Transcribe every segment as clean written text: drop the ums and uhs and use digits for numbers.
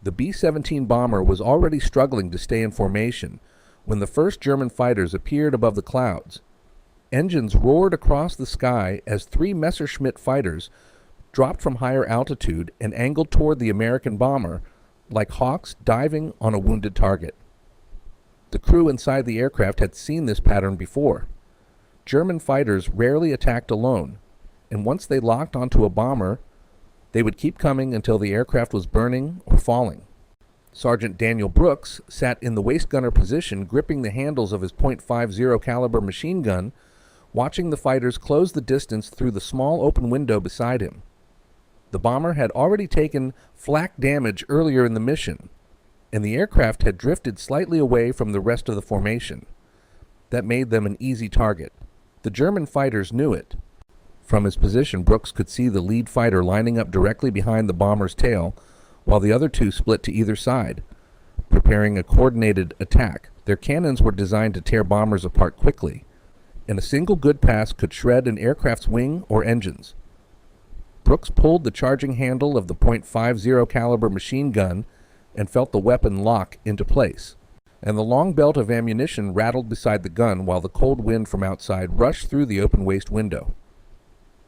The B-17 bomber was already struggling to stay in formation when the first German fighters appeared above the clouds. Engines roared across the sky as 3 Messerschmitt fighters dropped from higher altitude and angled toward the American bomber like hawks diving on a wounded target. The crew inside the aircraft had seen this pattern before. German fighters rarely attacked alone, and once they locked onto a bomber, they would keep coming until the aircraft was burning or falling. Sergeant Daniel Brooks sat in the waist gunner position, gripping the handles of his .50 caliber machine gun, watching the fighters close the distance through the small open window beside him. The bomber had already taken flak damage earlier in the mission, and the aircraft had drifted slightly away from the rest of the formation. That made them an easy target. The German fighters knew it. From his position, Brooks could see the lead fighter lining up directly behind the bomber's tail, while the other 2 split to either side, preparing a coordinated attack. Their cannons were designed to tear bombers apart quickly, and a single good pass could shred an aircraft's wing or engines. Brooks pulled the charging handle of the .50 caliber machine gun and felt the weapon lock into place, and the long belt of ammunition rattled beside the gun while the cold wind from outside rushed through the open waist window.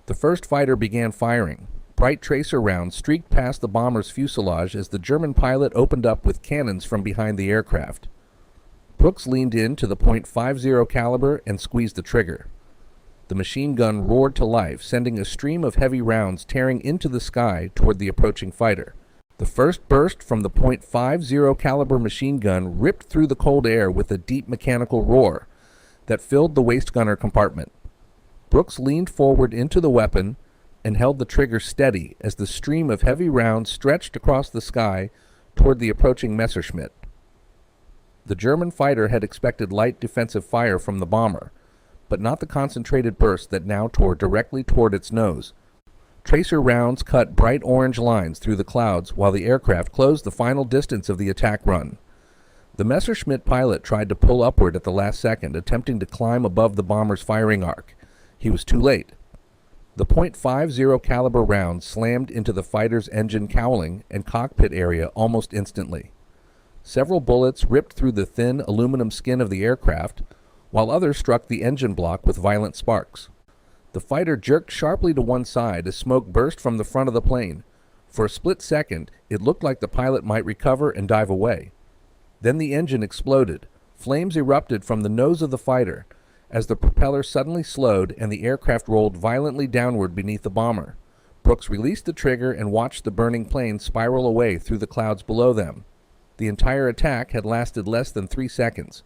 The first fighter began firing. Bright tracer rounds streaked past the bomber's fuselage as the German pilot opened up with cannons from behind the aircraft. Brooks leaned in to the .50 caliber and squeezed the trigger. The machine gun roared to life, sending a stream of heavy rounds tearing into the sky toward the approaching fighter. The first burst from the .50 caliber machine gun ripped through the cold air with a deep mechanical roar that filled the waist gunner compartment. Brooks leaned forward into the weapon and held the trigger steady as the stream of heavy rounds stretched across the sky toward the approaching Messerschmitt. The German fighter had expected light defensive fire from the bomber, but not the concentrated burst that now tore directly toward its nose. Tracer rounds cut bright orange lines through the clouds while the aircraft closed the final distance of the attack run. The Messerschmitt pilot tried to pull upward at the last second, attempting to climb above the bomber's firing arc. He was too late. The .50 caliber round slammed into the fighter's engine cowling and cockpit area almost instantly. Several bullets ripped through the thin aluminum skin of the aircraft, while others struck the engine block with violent sparks. The fighter jerked sharply to one side as smoke burst from the front of the plane. For a split second, it looked like the pilot might recover and dive away. Then the engine exploded. Flames erupted from the nose of the fighter as the propeller suddenly slowed and the aircraft rolled violently downward beneath the bomber. Brooks released the trigger and watched the burning plane spiral away through the clouds below them. The entire attack had lasted less than 3 seconds,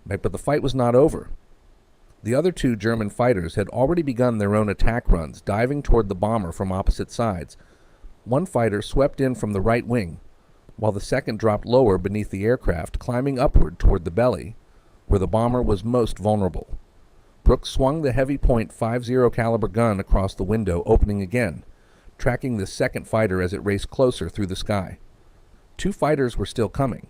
but the fight was not over. The other 2 German fighters had already begun their own attack runs, diving toward the bomber from opposite sides. One fighter swept in from the right wing, while the second dropped lower beneath the aircraft, climbing upward toward the belly, where the bomber was most vulnerable. Brooks swung the heavy .50 caliber gun across the window, opening again, tracking the second fighter as it raced closer through the sky. 2 fighters were still coming,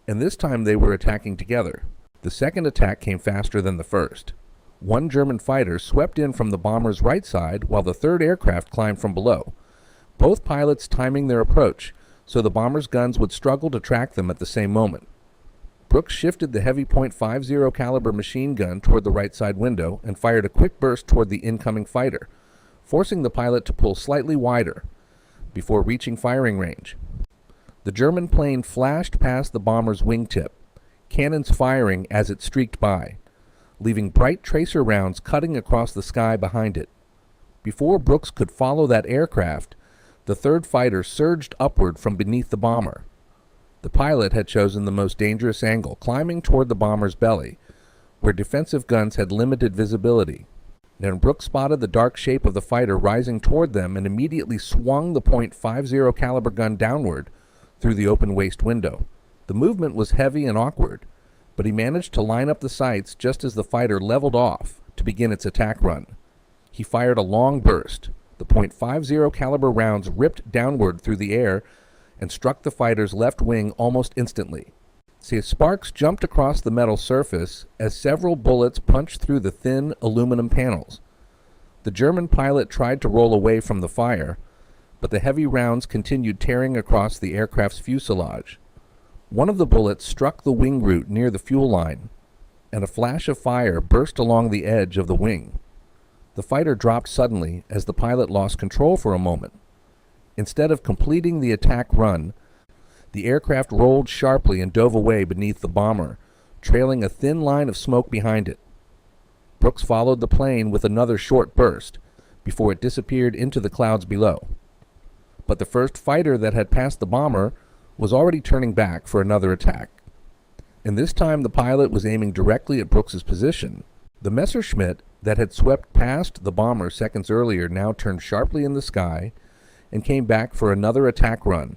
and this time they were attacking together. The second attack came faster than the first. One German fighter swept in from the bomber's right side, while the third aircraft climbed from below, both pilots timing their approach so the bomber's guns would struggle to track them at the same moment. Brooks shifted the heavy .50 caliber machine gun toward the right side window and fired a quick burst toward the incoming fighter, forcing the pilot to pull slightly wider before reaching firing range. The German plane flashed past the bomber's wingtip, cannons firing as it streaked by, leaving bright tracer rounds cutting across the sky behind it. Before Brooks could follow that aircraft, the third fighter surged upward from beneath the bomber. The pilot had chosen the most dangerous angle, climbing toward the bomber's belly, where defensive guns had limited visibility. Then Brooks spotted the dark shape of the fighter rising toward them and immediately swung the .50 caliber gun downward through the open waist window. The movement was heavy and awkward, but he managed to line up the sights just as the fighter leveled off to begin its attack run. He fired a long burst. The .50 caliber rounds ripped downward through the air and struck the fighter's left wing almost instantly. Sparks jumped across the metal surface as several bullets punched through the thin aluminum panels. The German pilot tried to roll away from the fire, but the heavy rounds continued tearing across the aircraft's fuselage. One of the bullets struck the wing root near the fuel line, and a flash of fire burst along the edge of the wing. The fighter dropped suddenly as the pilot lost control for a moment. Instead of completing the attack run, the aircraft rolled sharply and dove away beneath the bomber, trailing a thin line of smoke behind it. Brooks followed the plane with another short burst before it disappeared into the clouds below. But the first fighter that had passed the bomber was already turning back for another attack. And this time the pilot was aiming directly at Brooks's position. The Messerschmitt that had swept past the bomber seconds earlier now turned sharply in the sky and came back for another attack run,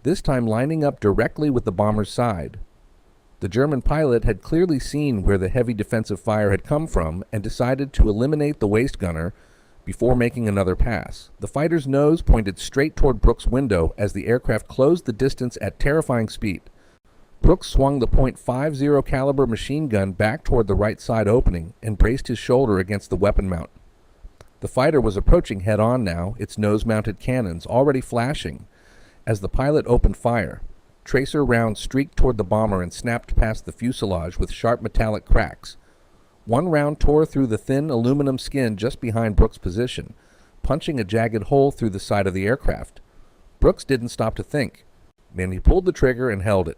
this time lining up directly with the bomber's side. The German pilot had clearly seen where the heavy defensive fire had come from and decided to eliminate the waist gunner before making another pass. The fighter's nose pointed straight toward Brooks' window as the aircraft closed the distance at terrifying speed. Brooks swung the .50 caliber machine gun back toward the right side opening and braced his shoulder against the weapon mount. The fighter was approaching head-on now, its nose-mounted cannons already flashing. As the pilot opened fire, tracer rounds streaked toward the bomber and snapped past the fuselage with sharp metallic cracks. One round tore through the thin aluminum skin just behind Brooks' position, punching a jagged hole through the side of the aircraft. Brooks didn't stop to think, and he pulled the trigger and held it.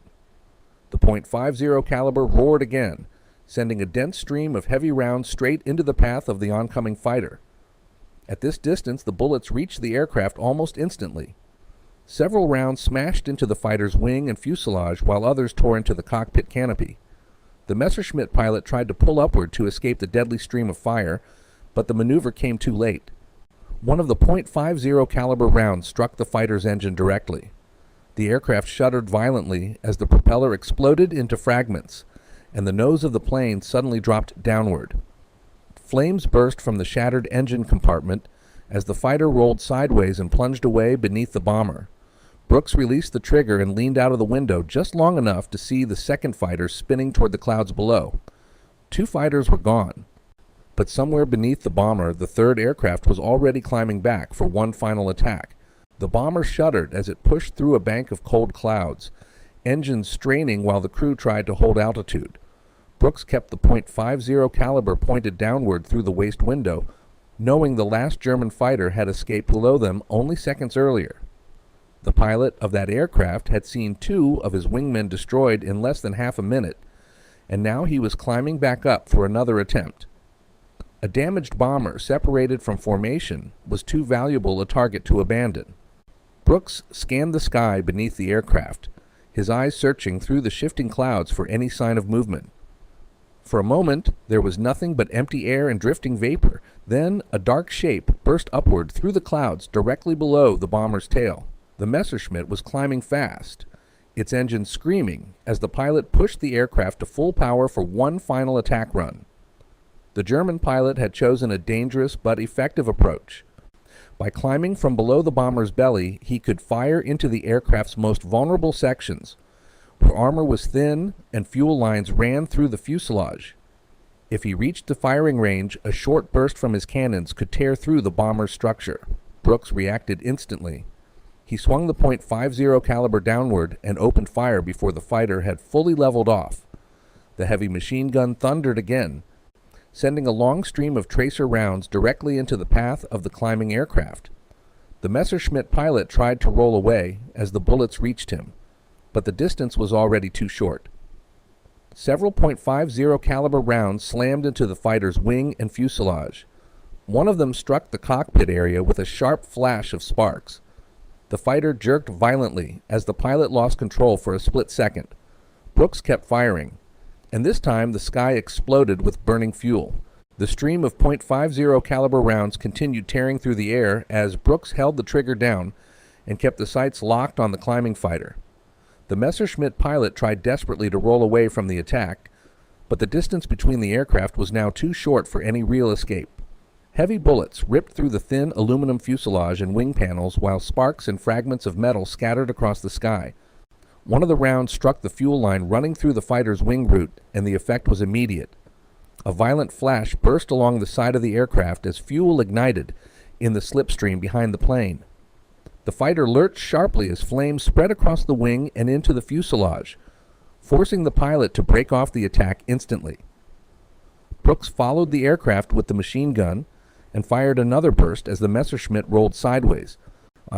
The .50 caliber roared again, sending a dense stream of heavy rounds straight into the path of the oncoming fighter. At this distance, the bullets reached the aircraft almost instantly. Several rounds smashed into the fighter's wing and fuselage, while others tore into the cockpit canopy. The Messerschmitt pilot tried to pull upward to escape the deadly stream of fire, but the maneuver came too late. One of the .50 caliber rounds struck the fighter's engine directly. The aircraft shuddered violently as the propeller exploded into fragments, and the nose of the plane suddenly dropped downward. Flames burst from the shattered engine compartment as the fighter rolled sideways and plunged away beneath the bomber. Brooks released the trigger and leaned out of the window just long enough to see the second fighter spinning toward the clouds below. Two fighters were gone, but somewhere beneath the bomber, the third aircraft was already climbing back for one final attack. The bomber shuddered as it pushed through a bank of cold clouds, engines straining while the crew tried to hold altitude. Brooks kept the .50 caliber pointed downward through the waist window, knowing the last German fighter had escaped below them only seconds earlier. The pilot of that aircraft had seen two of his wingmen destroyed in less than half a minute, and now he was climbing back up for another attempt. A damaged bomber separated from formation was too valuable a target to abandon. Brooks scanned the sky beneath the aircraft, his eyes searching through the shifting clouds for any sign of movement. For a moment, there was nothing but empty air and drifting vapor. Then a dark shape burst upward through the clouds directly below the bomber's tail. The Messerschmitt was climbing fast, its engine screaming as the pilot pushed the aircraft to full power for one final attack run. The German pilot had chosen a dangerous but effective approach. By climbing from below the bomber's belly, he could fire into the aircraft's most vulnerable sections, where armor was thin and fuel lines ran through the fuselage. If he reached the firing range, a short burst from his cannons could tear through the bomber's structure. Brooks reacted instantly. He swung the .50 caliber downward and opened fire before the fighter had fully leveled off. The heavy machine gun thundered again, sending a long stream of tracer rounds directly into the path of the climbing aircraft. The Messerschmitt pilot tried to roll away as the bullets reached him, but the distance was already too short. Several .50 caliber rounds slammed into the fighter's wing and fuselage. One of them struck the cockpit area with a sharp flash of sparks. The fighter jerked violently as the pilot lost control for a split second. Brooks kept firing, and this time the sky exploded with burning fuel. The stream of .50 caliber rounds continued tearing through the air as Brooks held the trigger down and kept the sights locked on the climbing fighter. The Messerschmitt pilot tried desperately to roll away from the attack, but the distance between the aircraft was now too short for any real escape. Heavy bullets ripped through the thin aluminum fuselage and wing panels while sparks and fragments of metal scattered across the sky. One of the rounds struck the fuel line running through the fighter's wing root, and the effect was immediate. A violent flash burst along the side of the aircraft as fuel ignited in the slipstream behind the plane. The fighter lurched sharply as flames spread across the wing and into the fuselage, forcing the pilot to break off the attack instantly. Brooks followed the aircraft with the machine gun and fired another burst as the Messerschmitt rolled sideways,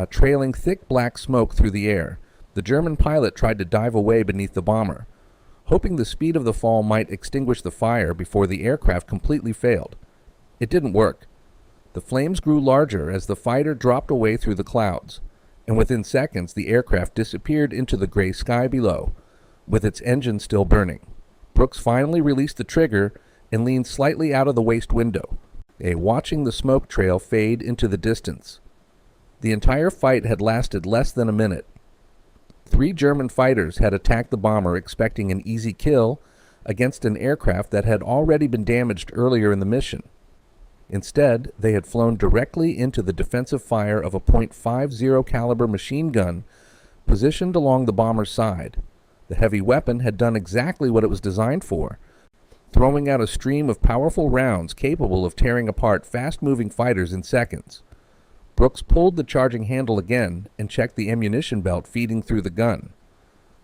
trailing thick black smoke through the air. The German pilot tried to dive away beneath the bomber, hoping the speed of the fall might extinguish the fire before the aircraft completely failed. It didn't work. The flames grew larger as the fighter dropped away through the clouds, and within seconds the aircraft disappeared into the gray sky below, with its engine still burning. Brooks finally released the trigger and leaned slightly out of the waist window, watching the smoke trail fade into the distance. The entire fight had lasted less than a minute. 3 German fighters had attacked the bomber expecting an easy kill against an aircraft that had already been damaged earlier in the mission. Instead, they had flown directly into the defensive fire of a .50 caliber machine gun positioned along the bomber's side. The heavy weapon had done exactly what it was designed for, throwing out a stream of powerful rounds capable of tearing apart fast-moving fighters in seconds. Brooks pulled the charging handle again and checked the ammunition belt feeding through the gun.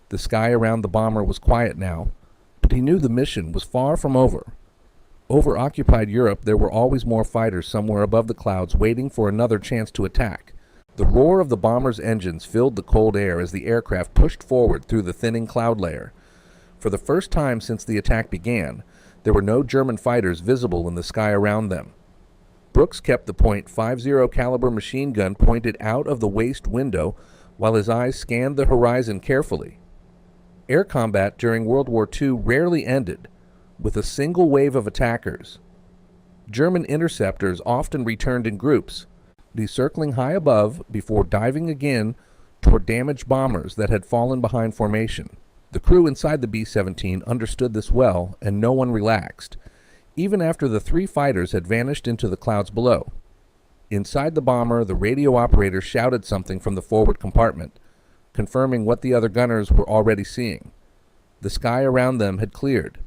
The sky around the bomber was quiet now, but he knew the mission was far from over. Over occupied Europe, there were always more fighters somewhere above the clouds waiting for another chance to attack. The roar of the bomber's engines filled the cold air as the aircraft pushed forward through the thinning cloud layer. For the first time since the attack began, there were no German fighters visible in the sky around them. Brooks kept the .50 caliber machine gun pointed out of the waist window while his eyes scanned the horizon carefully. Air combat during World War II rarely ended with a single wave of attackers. German interceptors often returned in groups, circling high above before diving again toward damaged bombers that had fallen behind formation. The crew inside the B-17 understood this well, and no one relaxed, even after the 3 fighters had vanished into the clouds below. Inside the bomber, the radio operator shouted something from the forward compartment, confirming what the other gunners were already seeing. The sky around them had cleared.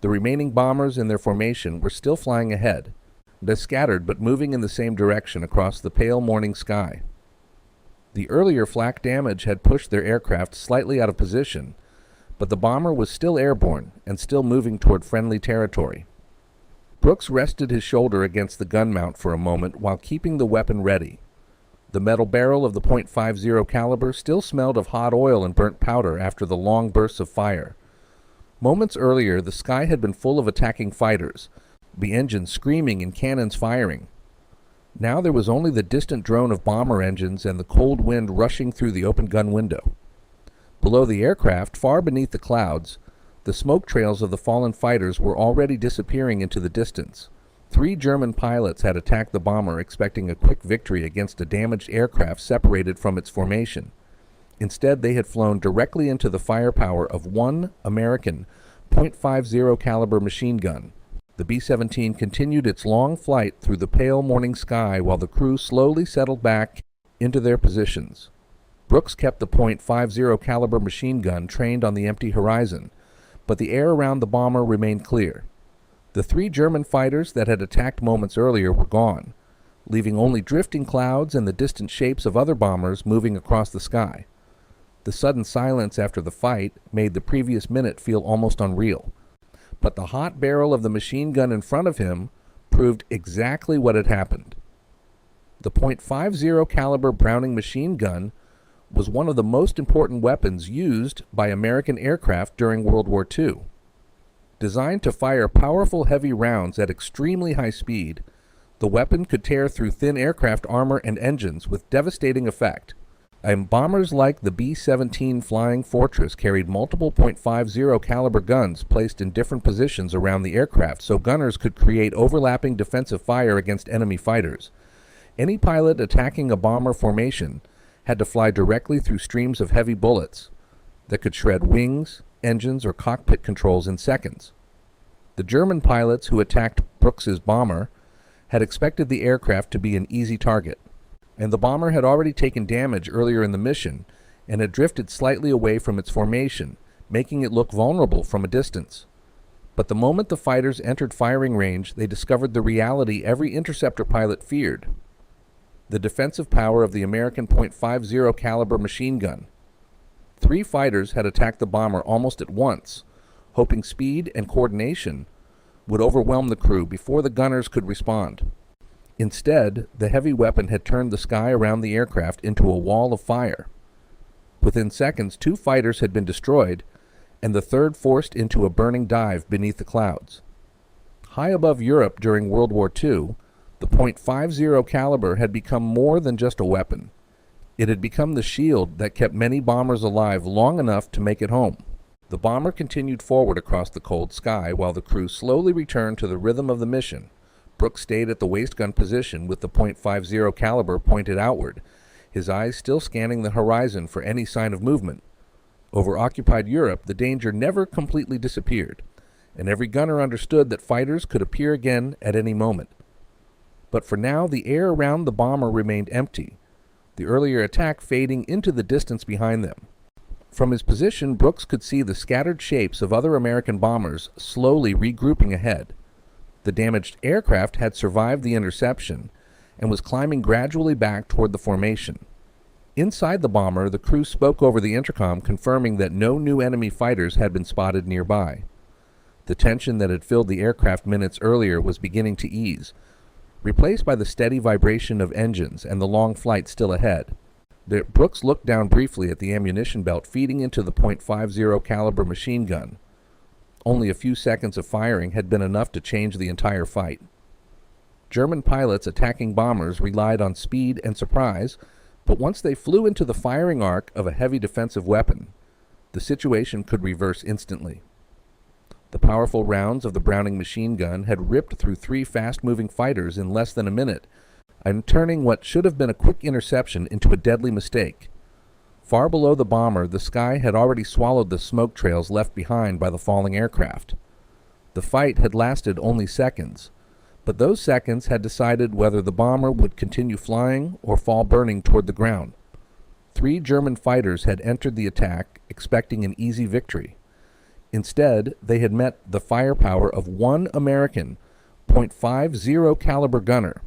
The remaining bombers in their formation were still flying ahead, scattered but moving in the same direction across the pale morning sky. The earlier flak damage had pushed their aircraft slightly out of position, but the bomber was still airborne and still moving toward friendly territory. Brooks rested his shoulder against the gun mount for a moment while keeping the weapon ready. The metal barrel of the .50 caliber still smelled of hot oil and burnt powder after the long bursts of fire. Moments earlier, the sky had been full of attacking fighters, the engines screaming and cannons firing. Now there was only the distant drone of bomber engines and the cold wind rushing through the open gun window. Below the aircraft, far beneath the clouds, the smoke trails of the fallen fighters were already disappearing into the distance. 3 German pilots had attacked the bomber expecting a quick victory against a damaged aircraft separated from its formation. Instead, they had flown directly into the firepower of 1 American .50 caliber machine gun. The B-17 continued its long flight through the pale morning sky while the crew slowly settled back into their positions. Brooks kept the .50 caliber machine gun trained on the empty horizon, but the air around the bomber remained clear. The 3 German fighters that had attacked moments earlier were gone, leaving only drifting clouds and the distant shapes of other bombers moving across the sky. The sudden silence after the fight made the previous minute feel almost unreal, but the hot barrel of the machine gun in front of him proved exactly what had happened. The .50 caliber Browning machine gun was one of the most important weapons used by American aircraft during World War II. Designed to fire powerful heavy rounds at extremely high speed, the weapon could tear through thin aircraft armor and engines with devastating effect. And bombers like the B-17 Flying Fortress carried multiple .50 caliber guns placed in different positions around the aircraft so gunners could create overlapping defensive fire against enemy fighters. Any pilot attacking a bomber formation had to fly directly through streams of heavy bullets that could shred wings, engines, or cockpit controls in seconds. The German pilots who attacked Brooks's bomber had expected the aircraft to be an easy target, and the bomber had already taken damage earlier in the mission and had drifted slightly away from its formation, making it look vulnerable from a distance. But the moment the fighters entered firing range, they discovered the reality every interceptor pilot feared. the defensive power of the American .50 caliber machine gun. 3 fighters had attacked the bomber almost at once, hoping speed and coordination would overwhelm the crew before the gunners could respond. Instead, the heavy weapon had turned the sky around the aircraft into a wall of fire. Within seconds, 2 fighters had been destroyed, and the third forced into a burning dive beneath the clouds. High above Europe during World War II, the .50 caliber had become more than just a weapon. It had become the shield that kept many bombers alive long enough to make it home. The bomber continued forward across the cold sky while the crew slowly returned to the rhythm of the mission. Brooks stayed at the waist gun position with the .50 caliber pointed outward, his eyes still scanning the horizon for any sign of movement. Over occupied Europe, the danger never completely disappeared, and every gunner understood that fighters could appear again at any moment. But for now, the air around the bomber remained empty, the earlier attack fading into the distance behind them. From his position, Brooks could see the scattered shapes of other American bombers slowly regrouping ahead. The damaged aircraft had survived the interception and was climbing gradually back toward the formation. Inside the bomber, the crew spoke over the intercom, confirming that no new enemy fighters had been spotted nearby. The tension that had filled the aircraft minutes earlier was beginning to ease, replaced by the steady vibration of engines and the long flight still ahead. Brooks looked down briefly at the ammunition belt feeding into the .50 caliber machine gun. Only a few seconds of firing had been enough to change the entire fight. German pilots attacking bombers relied on speed and surprise, but once they flew into the firing arc of a heavy defensive weapon, the situation could reverse instantly. The powerful rounds of the Browning machine gun had ripped through 3 fast-moving fighters in less than a minute, and turning what should have been a quick interception into a deadly mistake. Far below the bomber, the sky had already swallowed the smoke trails left behind by the falling aircraft. The fight had lasted only seconds, but those seconds had decided whether the bomber would continue flying or fall burning toward the ground. 3 German fighters had entered the attack expecting an easy victory. Instead, they had met the firepower of 1 American .50 caliber gunner.